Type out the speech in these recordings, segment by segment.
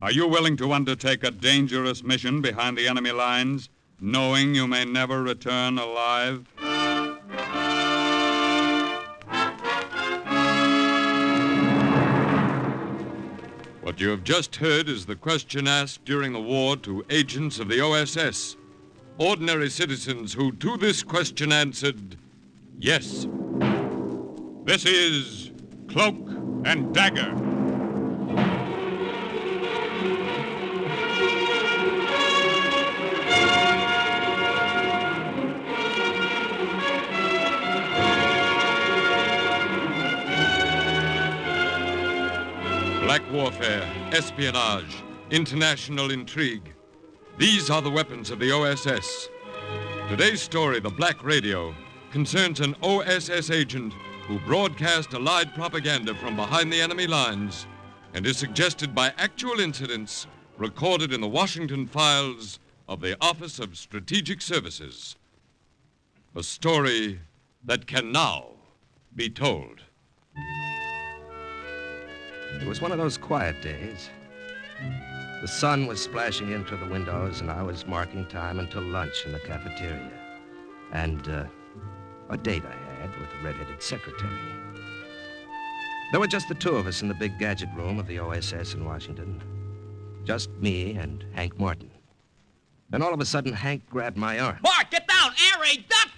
Are you willing to undertake a dangerous mission behind the enemy lines, knowing you may never return alive? What you have just heard is the question asked during the war to agents of the OSS. Ordinary citizens who to this question answered, yes. This is Cloak and Dagger. Black warfare, espionage, international intrigue. These are the weapons of the OSS. Today's story, The Black Radio, concerns an OSS agent who broadcast Allied propaganda from behind the enemy lines and is suggested by actual incidents recorded in the Washington files of the Office of Strategic Services. A story that can now be told. It was one of those quiet days. The sun was splashing in through the windows, and I was marking time until lunch in the cafeteria. And a date I had with a red-headed secretary. There were just the two of us in the big gadget room of the OSS in Washington. Just me and Hank Martin. Then all of a sudden, Hank grabbed my arm. Bart, get down! Air raid, duck!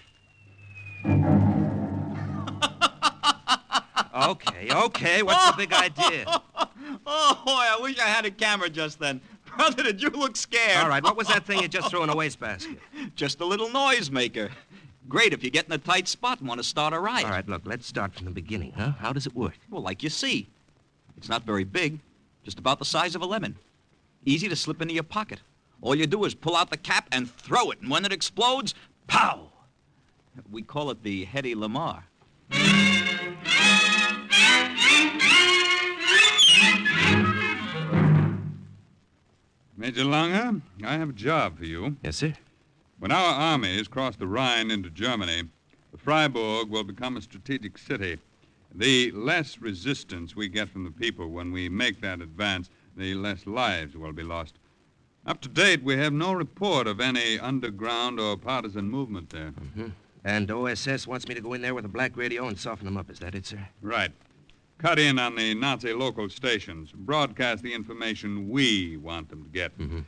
Okay, what's the big idea? Oh, boy, I wish I had a camera just then. Brother, did you look scared? All right, what was that thing you just threw in a wastebasket? Just a little noisemaker. Great if you get in a tight spot and want to start a riot. All right, look, let's start from the beginning, huh? How does it work? Well, like you see. It's not very big, just about the size of a lemon. Easy to slip into your pocket. All you do is pull out the cap and throw it, and when it explodes, pow! We call it the Hedy Lamarr. Major Langer, I have a job for you. Yes, sir? When our armies cross the Rhine into Germany, Freiburg will become a strategic city. The less resistance we get from the people when we make that advance, the less lives will be lost. Up to date, we have no report of any underground or partisan movement there. Mm-hmm. And OSS wants me to go in there with a black radio and soften them up. Is that it, sir? Right. Cut in on the Nazi local stations. Broadcast the information we want them to get. Mm-hmm.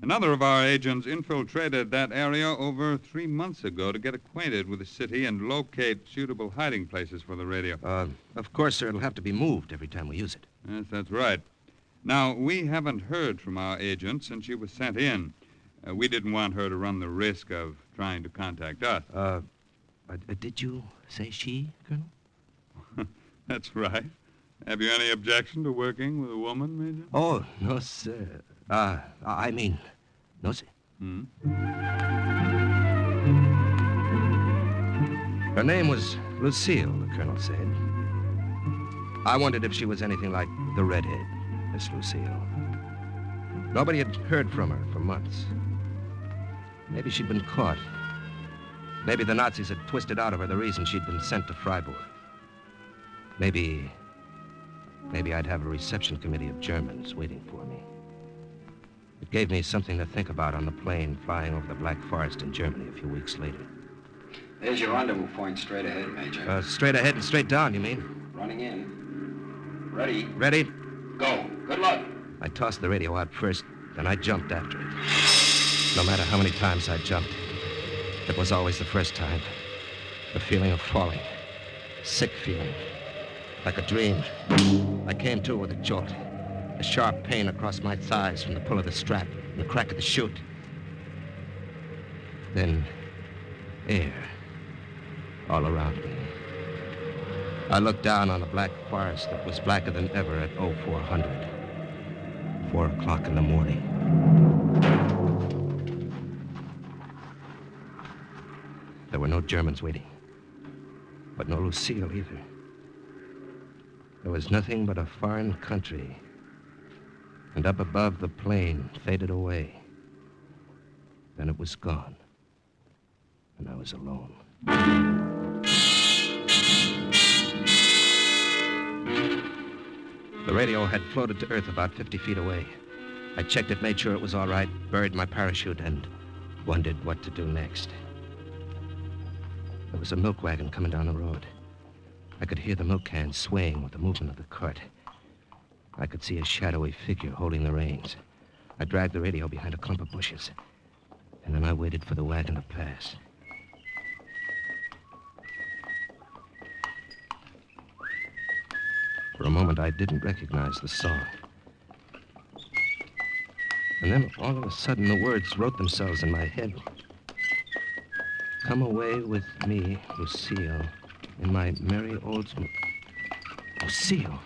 Another of our agents infiltrated that area over 3 months ago to get acquainted with the city and locate suitable hiding places for the radio. Of course, sir, it'll have to be moved every time we use it. Yes, that's right. Now, we haven't heard from our agent since she was sent in. We didn't want her to run the risk of trying to contact us. Did you say she, Colonel? That's right. Have you any objection to working with a woman, Major? Oh, no, sir. I mean, no, sir. Hmm? Her name was Lucille, the Colonel said. I wondered if she was anything like the redhead, Miss Lucille. Nobody had heard from her for months. Maybe she'd been caught. Maybe the Nazis had twisted out of her the reason she'd been sent to Freiburg. Maybe I'd have a reception committee of Germans waiting for me. It gave me something to think about on the plane flying over the Black Forest in Germany a few weeks later. There's your rendezvous point straight ahead, Major. Straight ahead and straight down, you mean? Running in. Ready. Ready? Go. Good luck. I tossed the radio out first, then I jumped after it. No matter how many times I jumped, it was always the first time. The feeling of falling. Sick feeling. Like a dream. I came to with a jolt. A sharp pain across my thighs from the pull of the strap and the crack of the chute. Then, air all around me. I looked down on the black forest that was blacker than ever at 0400. 4 o'clock in the morning. There were no Germans waiting. But no Lucille either. There was nothing but a foreign country. And up above, the plane faded away. Then it was gone. And I was alone. The radio had floated to Earth about 50 feet away. I checked it, made sure it was all right, buried my parachute, and wondered what to do next. There was a milk wagon coming down the road. I could hear the milk cans swaying with the movement of the cart. I could see a shadowy figure holding the reins. I dragged the radio behind a clump of bushes, and then I waited for the wagon to pass. For a moment, I didn't recognize the song. And then, all of a sudden, the words wrote themselves in my head. Come away with me, Lucille, in my merry old... Lucille.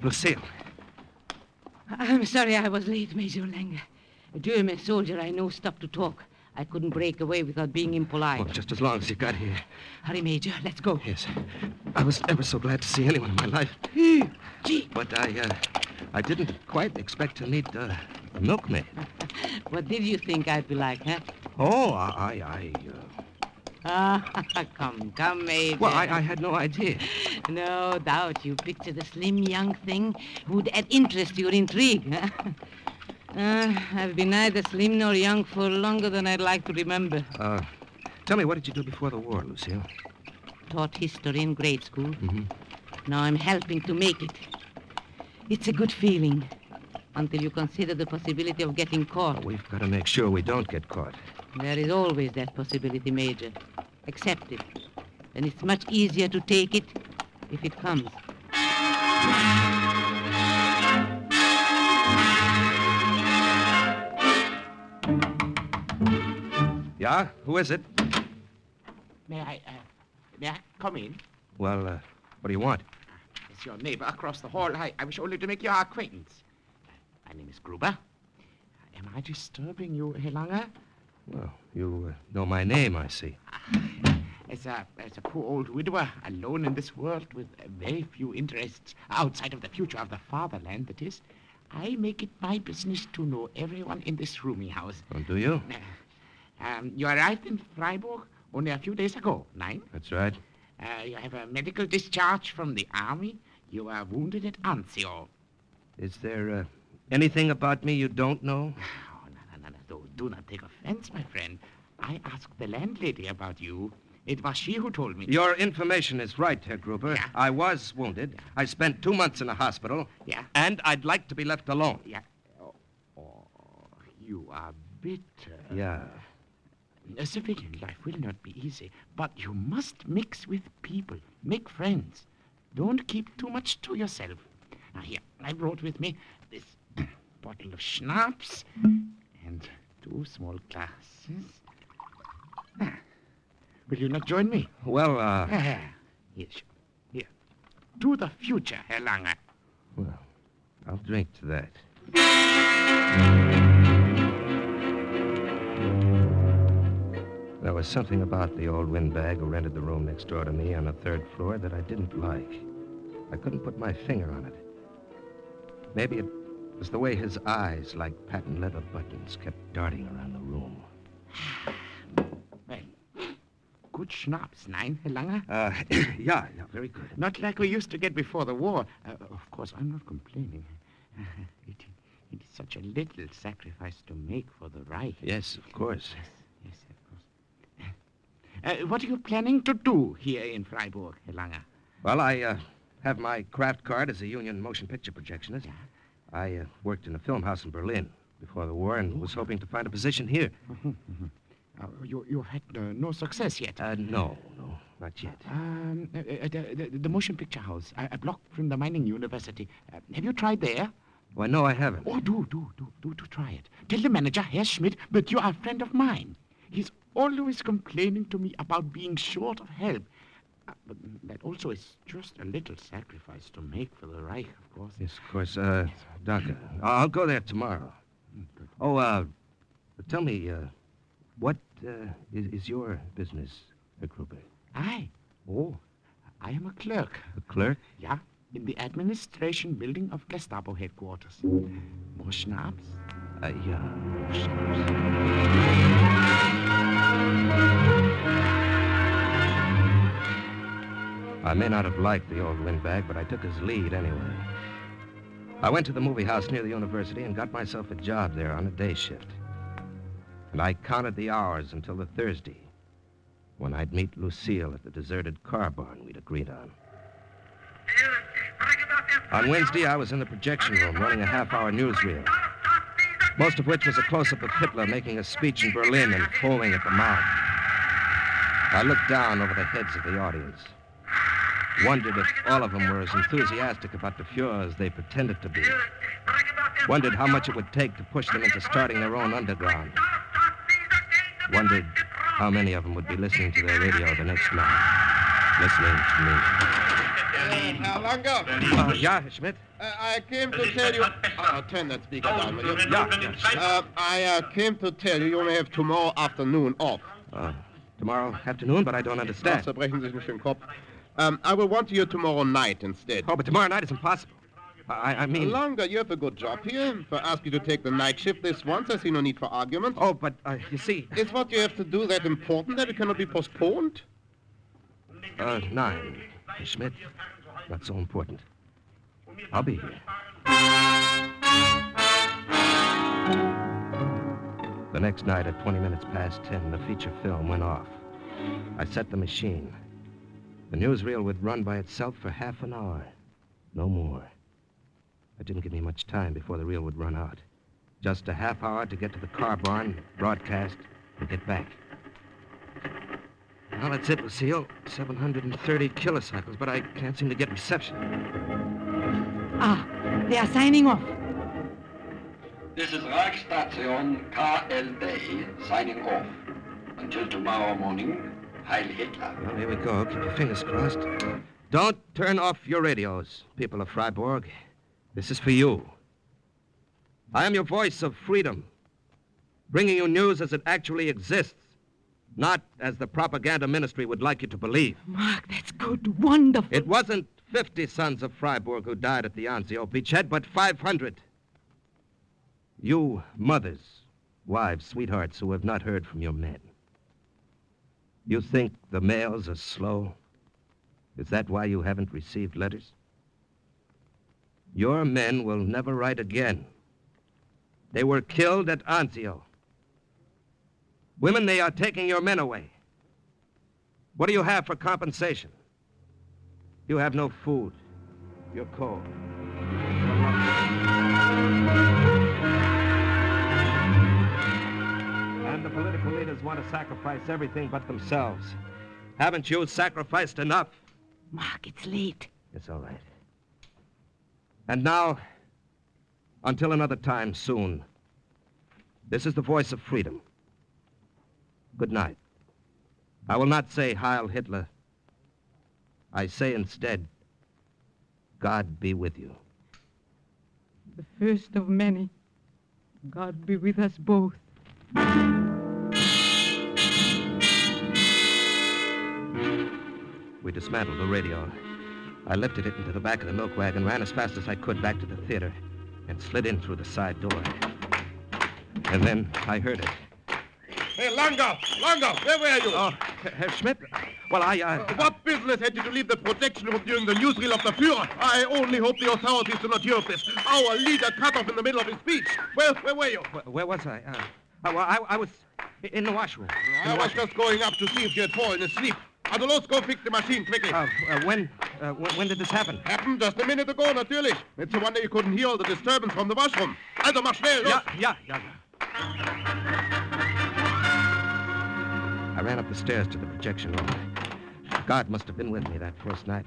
Lucille. I'm sorry I was late, Major Langer. A German soldier I know stopped to talk. I couldn't break away without being impolite. Well, just as long as you got here. Hurry, Major. Let's go. Yes. I was ever so glad to see anyone in my life. Gee. But I didn't quite expect to meet the milkmaid. What did you think I'd be like, huh? Oh, Come, Major. Well, I had no idea. No doubt you pictured a slim young thing who'd add interest to your intrigue, huh? I've been neither slim nor young for longer than I'd like to remember. Tell me, what did you do before the war, Lucille? Taught history in grade school. Mm-hmm. Now I'm helping to make it. It's a good feeling, until you consider the possibility of getting caught. Well, we've got to make sure we don't get caught. There is always that possibility, Major. Accept it. And it's much easier to take it if it comes. Yeah? Who is it? May I come in? Well, what do you want? It's your neighbor across the hall. I wish only to make your acquaintance. My name is Gruber. Am I disturbing you, Herr Langer? Well, you know my name, I see. As a poor old widower, alone in this world with very few interests outside of the future of the fatherland, that is, I make it my business to know everyone in this roomy house. Oh, do you? You arrived in Freiburg only a few days ago, Nein? That's right. You have a medical discharge from the army. You were wounded at Anzio. Is there anything about me you don't know? Oh, no. Do not take offense, my friend. I asked the landlady about you. It was she who told me. Your information is right, Herr Gruber. Yeah. I was wounded. Yeah. I spent 2 months in a hospital. Yeah? And I'd like to be left alone. Yeah. Oh, you are bitter. Yeah. A civilian life will not be easy, but you must mix with people, make friends. Don't keep too much to yourself. Now, here, I brought with me this bottle of schnapps and 2 small glasses. Will you not join me? Well, Yes. Here. To the future, Herr Langer. Well, I'll drink to that. There was something about the old windbag who rented the room next door to me on the 3rd floor that I didn't like. I couldn't put my finger on it. Maybe it was the way his eyes, like patent leather buttons, kept darting around the room. Well, good schnapps, Nein, Herr Langer? Yeah, very good. Not like we used to get before the war. Of course, I'm not complaining. It is such a little sacrifice to make for the Reich. Yes, of course. Yes, of course. What are you planning to do here in Freiburg, Herr Langer? Well, I have my craft card as a union motion picture projectionist. Yeah. I worked in a film house in Berlin before the war and was hoping to find a position here. You had no success yet? No, not yet. The motion picture house, a block from the mining university. Have you tried there? Why, no, I haven't. Oh, do try it. Tell the manager, Herr Schmidt, that you are a friend of mine. He's always complaining to me about being short of help. But that also is just a little sacrifice to make for the Reich, of course. Yes, of course. Dagger. I'll go there tomorrow. Good. Oh, tell me, what is your business, Herr Gruber? Oh, I am a clerk. A clerk? Yeah, in the administration building of Gestapo headquarters. More schnapps? Yeah. More schnapps. I may not have liked the old windbag, but I took his lead anyway. I went to the movie house near the university and got myself a job there on a day shift. And I counted the hours until the Thursday, when I'd meet Lucille at the deserted car barn we'd agreed on. On Wednesday, I was in the projection room running a half-hour newsreel, most of which was a close-up of Hitler making a speech in Berlin and foaming at the mouth. I looked down over the heads of the audience, wondered if all of them were as enthusiastic about the Fuhrer as they pretended to be, wondered how much it would take to push them into starting their own underground, wondered how many of them would be listening to their radio the next night, listening to me. Herr Langer. Yeah, Schmidt? I came to tell you... turn that speaker down, will you? Yeah. I came to tell you you only have tomorrow afternoon off. Tomorrow afternoon, but I don't understand. Zerbrechen Sie sich nicht den Kopf. I will want you tomorrow night instead. Oh, but tomorrow night is impossible. I mean... Langer, you have a good job here. If I ask you to take the night shift this once, I see no need for argument. Oh, but, you see... Is what you have to do that important that it cannot be postponed? 9, Schmidt. Not so important. I'll be here. The next night at 20 minutes past 10, the feature film went off. I set the machine. The newsreel would run by itself for half an hour. No more. It didn't give me much time before the reel would run out. Just a half hour to get to the car barn, broadcast, and get back. Well, that's it, Lucille. 730 kilocycles, but I can't seem to get reception. They are signing off. This is Reichsstation KLD signing off. Until tomorrow morning, Heil Hitler. Well, here we go. Keep your fingers crossed. Don't turn off your radios, people of Freiburg. This is for you. I am your voice of freedom, bringing you news as it actually exists, not as the propaganda ministry would like you to believe. Mark, that's good. Wonderful. It wasn't 50 sons of Freiburg who died at the Anzio beachhead, but 500. You mothers, wives, sweethearts who have not heard from your men. You think the mails are slow? Is that why you haven't received letters? Your men will never write again. They were killed at Anzio. Women, they are taking your men away. What do you have for compensation? You have no food. You're cold. And the political leaders want to sacrifice everything but themselves. Haven't you sacrificed enough? Mark, it's late. It's all right. And now, until another time soon, this is the voice of freedom. Good night. I will not say Heil Hitler. I say instead, God be with you. The first of many. God be with us both. We dismantled the radio. I lifted it into the back of the milk wagon, ran as fast as I could back to the theater, and slid in through the side door. And then I heard it. Hey, Langer, where were you? Oh, Herr Schmidt? Well, What business had you to leave the projection room during the newsreel of the Führer? I only hope the authorities do not hear of this. Our leader cut off in the middle of his speech. Where were you? Where was I? I was in the washroom. I was just going up to see if you had fallen asleep. Also, let's go fix the machine quickly. When did this happen? Happened just a minute ago, natürlich. It's a wonder you couldn't hear all the disturbance from the washroom. Also, mach schnell, los. Yeah. I ran up the stairs to the projection room. God must have been with me that first night.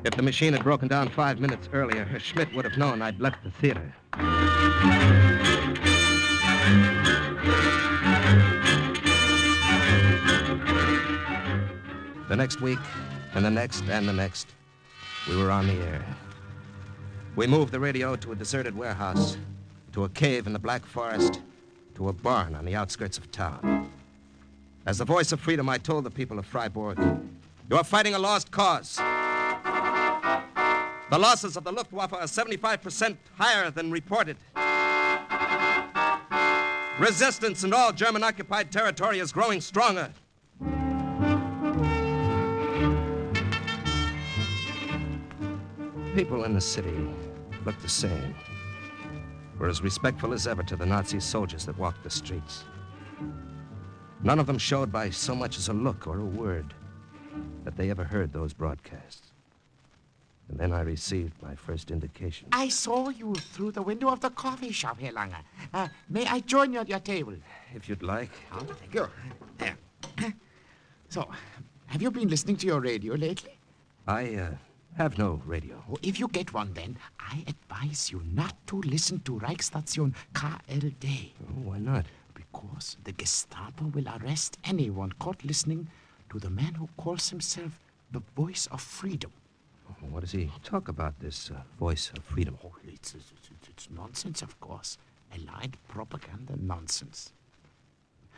If the machine had broken down 5 minutes earlier, Herr Schmidt would have known I'd left the theater. The next week, and the next, and the next, we were on the air. We moved the radio to a deserted warehouse, to a cave in the Black Forest, to a barn on the outskirts of town. As the voice of freedom, I told the people of Freiburg, you are fighting a lost cause. The losses of the Luftwaffe are 75% higher than reported. Resistance in all German-occupied territory is growing stronger. People in the city looked the same. Were as respectful as ever to the Nazi soldiers that walked the streets. None of them showed by so much as a look or a word that they ever heard those broadcasts. And then I received my first indication. I saw you through the window of the coffee shop, Herr Lange. May I join you at your table? If you'd like. Oh, thank you. There. So, have you been listening to your radio lately? I have no radio. Oh, if you get one, then, I advise you not to listen to Reichsstation KLD. Oh, why not? Because the Gestapo will arrest anyone caught listening to the man who calls himself the Voice of Freedom. Oh, what does he talk about, this Voice of Freedom? Oh, it's nonsense, of course. Allied propaganda nonsense.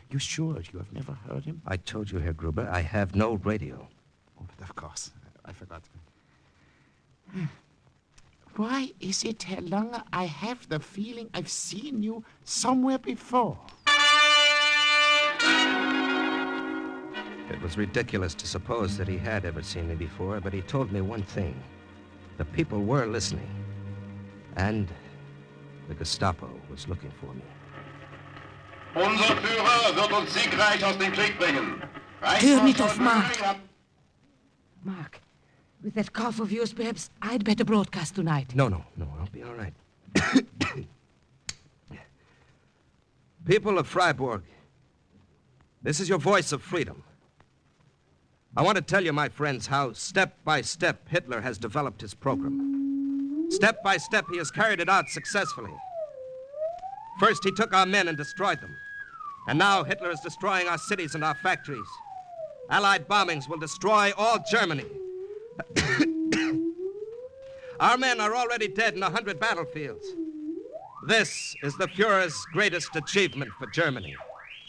You sure you have never heard him? I told you, Herr Gruber, I have no radio. Oh, but of course. I forgot. Why is it, Herr Lange, I have the feeling I've seen you somewhere before? It was ridiculous to suppose that he had ever seen me before, but he told me one thing. The people were listening. And the Gestapo was looking for me. Unser Führer wird uns siegreich aus dem Krieg bringen. Turn it off, Mark. Mark, with that cough of yours, perhaps I'd better broadcast tonight. No, I'll be all right. People of Freiburg, this is your Voice of Freedom. I want to tell you, my friends, how step by step Hitler has developed his program. Step by step he has carried it out successfully. First he took our men and destroyed them. And now Hitler is destroying our cities and our factories. Allied bombings will destroy all Germany. Our men are already dead in 100 battlefields. This is the Fuhrer's greatest achievement for Germany.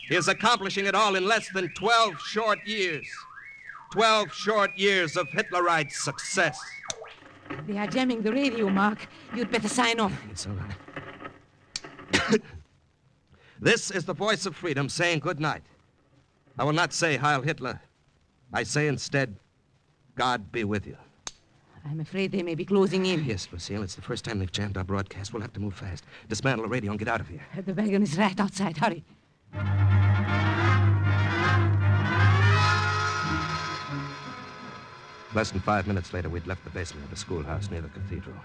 He is accomplishing it all in less than 12 short years. 12 short years of Hitlerite success. They are jamming the radio, Mark. You'd better sign off. It's all right. This is the Voice of Freedom saying good night. I will not say Heil Hitler. I say instead, God be with you. I'm afraid they may be closing in. Yes, Lucille, it's the first time they've jammed our broadcast. We'll have to move fast. Dismantle the radio and get out of here. The wagon is right outside. Hurry. Less than 5 minutes later, we'd left the basement of the schoolhouse near the cathedral.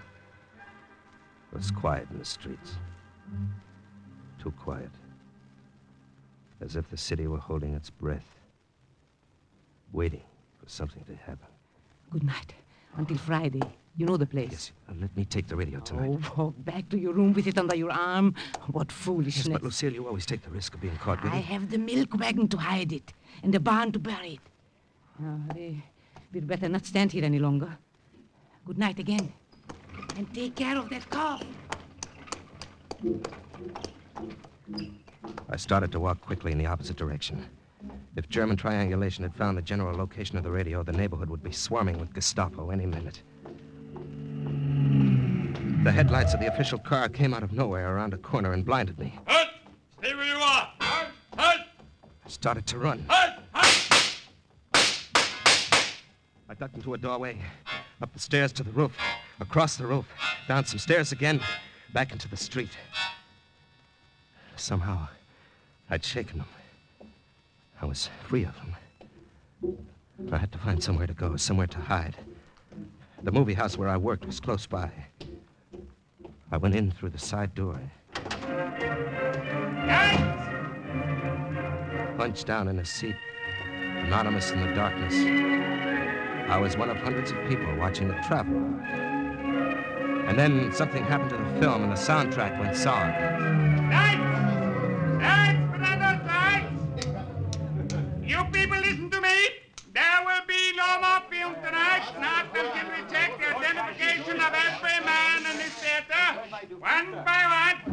It was quiet in the streets. Too quiet. As if the city were holding its breath. Waiting for something to happen. Good night. Until Friday. You know the place. Yes, let me take the radio tonight. Oh, walk back to your room with it under your arm. What foolishness. Yes, but Lucille, you always take the risk of being caught with I it. have the milk wagon to hide it. And the barn to bury it. We'd better not stand here any longer. Good night again. And take care of that cough. I started to walk quickly in the opposite direction. If German triangulation had found the general location of the radio, the neighborhood would be swarming with Gestapo any minute. The headlights of the official car came out of nowhere around a corner and blinded me. Halt! Stay where you are! Halt! Halt! I started to run. Halt! Halt! I ducked into a doorway, up the stairs to the roof, across the roof, down some stairs again, back into the street. Somehow, I'd shaken them. I was free of them. I had to find somewhere to go, somewhere to hide. The movie house where I worked was close by. I went in through the side door. Hunched down in a seat, anonymous in the darkness. I was one of hundreds of people watching the travel. And then something happened to the film and the soundtrack went song. You people listen to me. There will be no more film tonight, not until we check the identification of every man in this theater. One by one.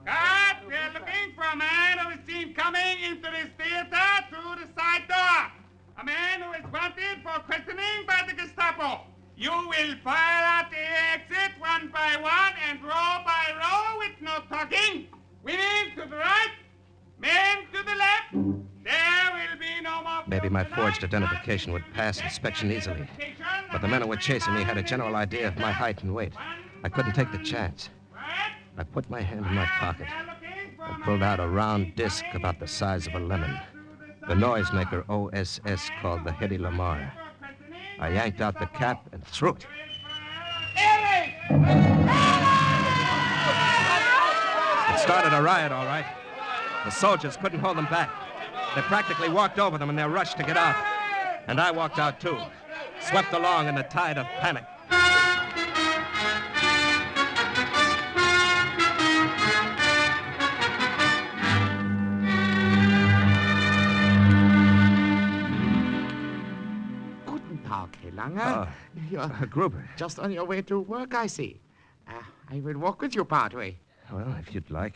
Cut! We are looking for a man who is seen coming into this theater through the side door. A man who is wanted for questioning by the Gestapo. You will file out the exit one by one and row by row with no talking. Women to the right, men to the left. There will be no more... Maybe my forged identification would pass inspection easily. But the men who were chasing me had a general idea of my height and weight. I couldn't take the chance. I put my hand in my pocket and pulled out a round disc about the size of a lemon. The noisemaker OSS called the Hedy Lamarr. I yanked out the cap and threw it. It started a riot, all right. The soldiers couldn't hold them back. They practically walked over them in their rush to get out. And I walked out, too, swept along in the tide of panic. Guten Tag, Herr Langer. You're Gruber. just on your way to work, I see. I will walk with you partway. Well, if you'd like.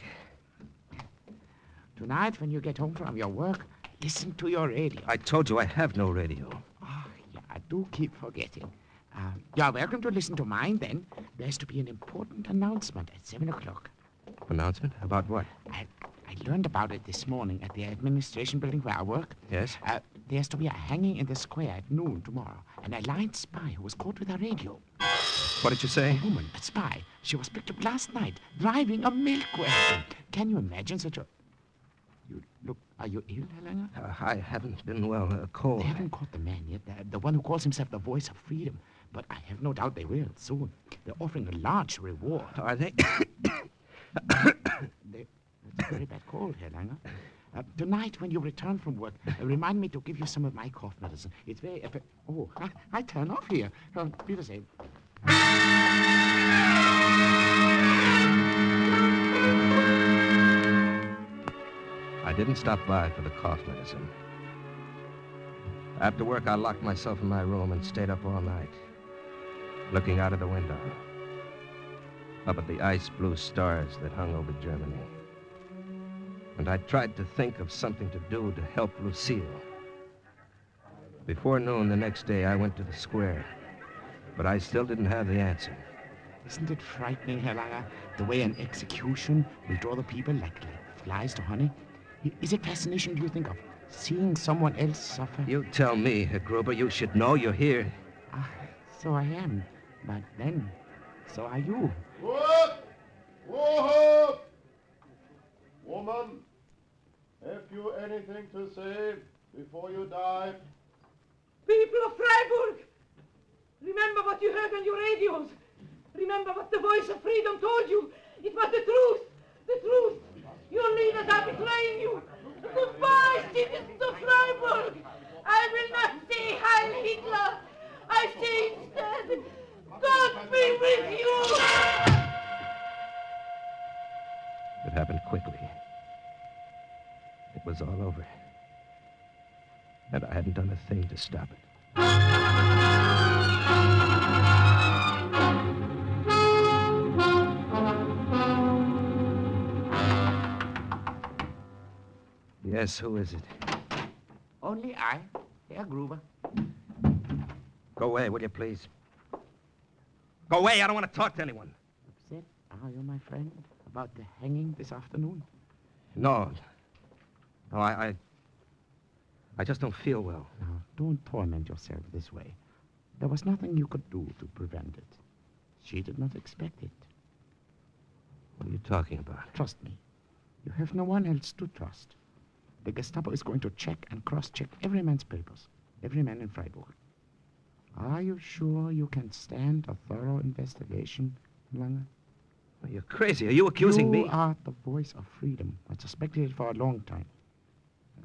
Tonight, when you get home from your work, listen to your radio. I told you I have no radio. Oh, yeah, I do keep forgetting. You're welcome to listen to mine, then. There's to be an important announcement at 7 o'clock. Announcement? About what? I learned about it this morning at the administration building where I work. Yes? There's to be a hanging in the square at noon tomorrow. An allied spy who was caught with a radio. What did you say? A woman, a spy. She was picked up last night, driving a milk wagon. Can you imagine such a... Are you ill, Helena? I haven't been well. Cold. They haven't caught the man yet, the one who calls himself the voice of freedom. But I have no doubt they will soon. They're offering a large reward. Are they? It's a very bad cold, Helena. Tonight, when you return from work, remind me to give you some of my cough medicine. It's very... I turn off here. Be the same. I didn't stop by for the cough medicine. After work, I locked myself in my room and stayed up all night, looking out of the window, up at the ice-blue stars that hung over Germany. And I tried to think of something to do to help Lucille. Before noon the next day, I went to the square, but I still didn't have the answer. Isn't it frightening, Helena, the way an execution will draw the people like flies to honey? Is it fascination, do you think, of seeing someone else suffer? You tell me, Herr Gruber. You should know. You're here. So I am. But then, so are you. What? Whoa! Woman, have you anything to say before you die? People of Freiburg, remember what you heard on your radios. Remember what the voice of freedom told you. It was the truth. The truth. Your leaders are betraying you. Goodbye, citizens of Freiburg. I will not say Heil Hitler. I say instead, God be with you. It happened quickly. It was all over. And I hadn't done a thing to stop it. Yes, who is it? Only I, Herr Gruber. Go away, will you, please? Go away, I don't want to talk to anyone. Upset, are you, my friend, about the hanging this afternoon? No. No, I just don't feel well. Now, don't torment yourself this way. There was nothing you could do to prevent it. She did not expect it. What are you talking about? Trust me. You have no one else to trust. The Gestapo is going to check and cross-check every man's papers. Every man in Freiburg. Are you sure you can stand a thorough investigation, Lange? Well, you're crazy. Are you accusing me? You are the voice of freedom. I suspected it for a long time.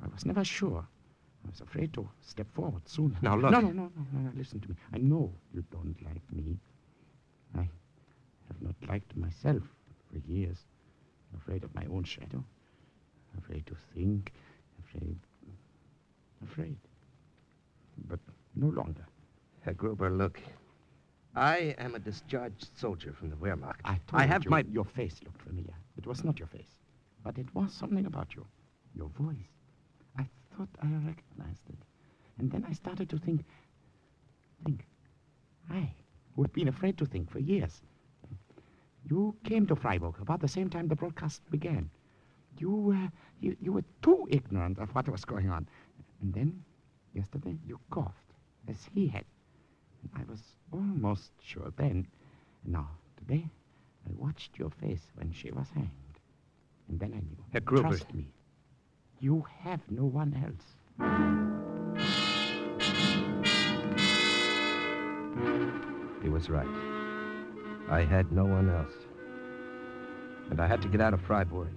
I was never sure. I was afraid to step forward soon. Now, look. No, listen to me. I know you don't like me. I have not liked myself for years. I'm afraid of my own shadow. Afraid to think. Afraid. But no longer. Herr Gruber, look. I am a discharged soldier from the Wehrmacht. I have your face looked familiar. It was not your face. But it was something about you. Your voice. I thought I recognized it. And then I started to think. I, who had been afraid to think for years. You came to Freiburg about the same time the broadcast began. You were too ignorant of what was going on. And then, yesterday, you coughed, as he had. And I was almost sure then. Now, to Yesterday, I watched your face when she was hanged. And then I knew. Herr Gruber. Trust me. You have no one else. He was right. I had no one else. And I had to get out of Freiburg.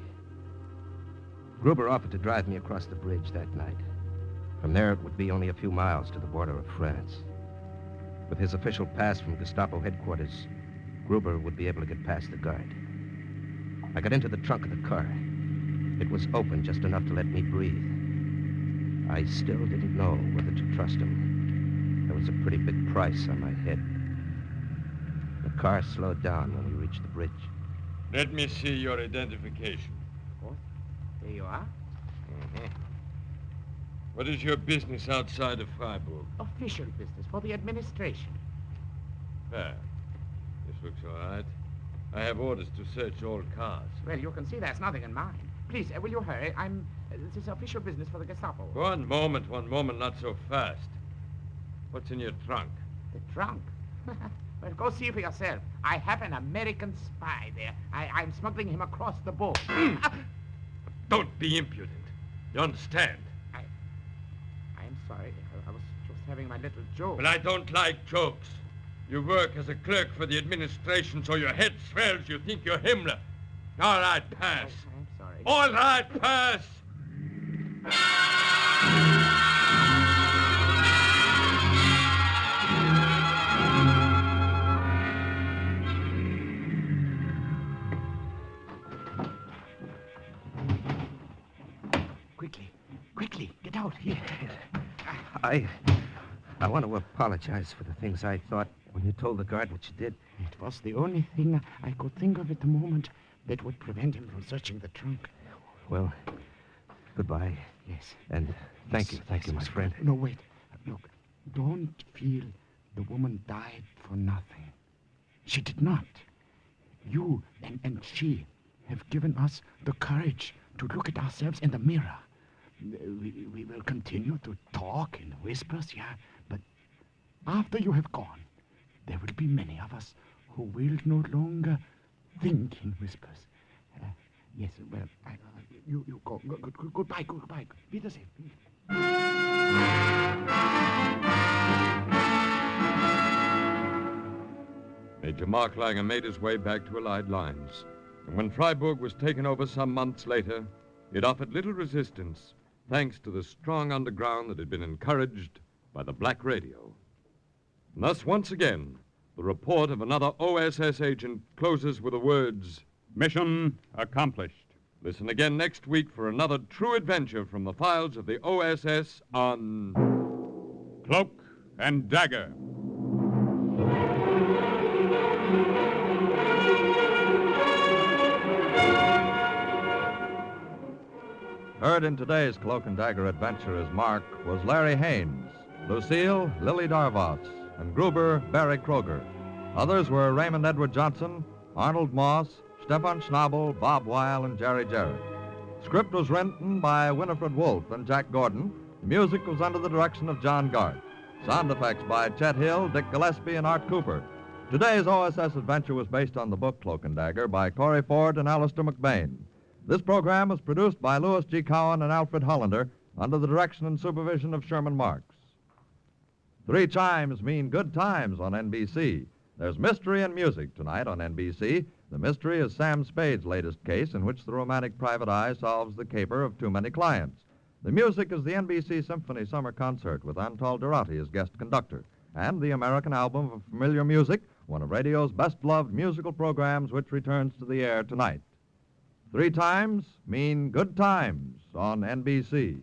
Gruber offered to drive me across the bridge that night. From there, it would be only a few miles to the border of France. With his official pass from Gestapo headquarters, Gruber would be able to get past the guard. I got into the trunk of the car. It was open just enough to let me breathe. I still didn't know whether to trust him. There was a pretty big price on my head. The car slowed down when we reached the bridge. Let me see your identification. Here you are. Mm-hmm. What is your business outside of Freiburg? Official business for the administration. Fair. This looks all right. I have orders to search all cars. Well, you can see there's nothing in mine. Please, will you hurry? This is official business for the Gestapo. One moment, not so fast. What's in your trunk? The trunk? Well, go see for yourself. I have an American spy there. I'm smuggling him across the border. Don't be impudent. You understand? I'm sorry. I was just having my little joke. But I don't like jokes. You work as a clerk for the administration, so your head swells. You think you're Himmler. All right, pass. I'm sorry. All right, pass. Quickly, get out here. I want to apologize for the things I thought when you told the guard what you did. It was the only thing I could think of at the moment that would prevent him from searching the trunk. Well, goodbye. Yes. And thank you, my friend. No, wait. Look, don't feel the woman died for nothing. She did not. You and she have given us the courage to look at ourselves in the mirror. We will continue to talk in whispers, yeah, but after you have gone, there will be many of us who will no longer think in whispers. Yes, well, you go. Goodbye. Wiedersehen. Major Marklanger made his way back to Allied lines. And when Freiburg was taken over some months later, it offered little resistance, thanks to the strong underground that had been encouraged by the Black Radio. And thus, once again, the report of another OSS agent closes with the words, "Mission accomplished." Listen again next week for another true adventure from the files of the OSS on Cloak and Dagger. Heard in today's Cloak and Dagger adventure as Mark was Larry Haynes, Lucille, Lily Darvas, and Gruber, Barry Kroger. Others were Raymond Edward Johnson, Arnold Moss, Stefan Schnabel, Bob Weil, and Jerry Jarrett. Script was written by Winifred Wolfe and Jack Gordon. The music was under the direction of John Garth. Sound effects by Chet Hill, Dick Gillespie, and Art Cooper. Today's OSS adventure was based on the book Cloak and Dagger by Corey Ford and Alistair McBain. This program was produced by Louis G. Cowan and Alfred Hollander under the direction and supervision of Sherman Marks. 3 chimes mean good times on NBC. There's mystery and music tonight on NBC. The mystery is Sam Spade's latest case in which the romantic private eye solves the caper of too many clients. The music is the NBC Symphony Summer Concert with Antal Durati as guest conductor, and the American Album of Familiar Music, one of radio's best-loved musical programs which returns to the air tonight. 3 times mean good times on NBC.